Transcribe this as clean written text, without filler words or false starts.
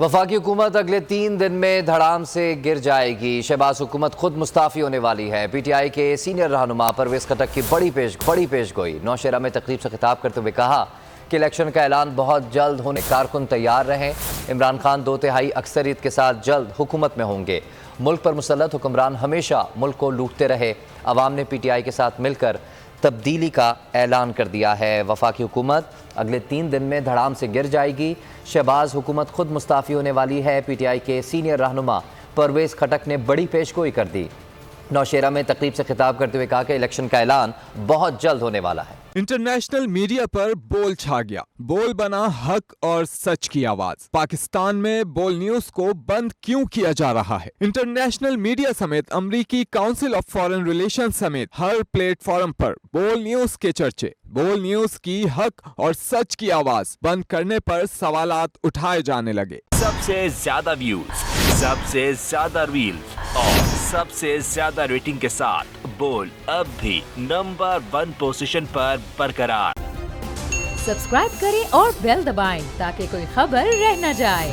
वफाकी हुकूमत अगले 3 दिन में धड़ाम से गिर जाएगी। शहबाज हुकूमत खुद मुस्ताफ़ी होने वाली है। PTI के सीनियर रहनुमा परवेज़ खटक की बड़ी पेशगोई। नौशेरा में तकरीब से खिताब करते हुए कहा कि इलेक्शन का ऐलान बहुत जल्द होने, कारकुन तैयार रहें। इमरान खान 2/3 अक्सरियत के साथ जल्द हुकूमत में होंगे। मुल्क पर मुसल्लत हुक्मरान हमेशा मुल्क को लूटते रहे। अवाम ने PTI के साथ मिलकर तब्दीली का ऐलान कर दिया है। वफाकी हुकूमत अगले 3 दिन में धड़ाम से गिर जाएगी। शहबाज हुकूमत खुद मुस्ताफ़ी होने वाली है। PTI के सीनियर रहनुमा परवेज़ खटक ने बड़ी पेशगोई कर दी। नौशेरा में तकरीब से खिताब करते हुए कहा कि इलेक्शन का ऐलान बहुत जल्द होने वाला है। इंटरनेशनल मीडिया पर बोल छा गया। बोल बना हक और सच की आवाज। पाकिस्तान में बोल न्यूज को बंद क्यों किया जा रहा है? इंटरनेशनल मीडिया समेत अमरीकी काउंसिल ऑफ फॉरेन रिलेशन समेत हर प्लेटफॉर्म पर बोल न्यूज के चर्चे। बोल न्यूज की हक और सच की आवाज बंद करने पर सवालात उठाए जाने लगे। सबसे ज्यादा व्यूज, सबसे ज्यादा रील्स और सबसे ज्यादा रेटिंग के साथ बोल अब भी नंबर 1 पोजीशन पर बरकरार। सब्सक्राइब करें और बेल दबाएं ताकि कोई खबर रह न जाए।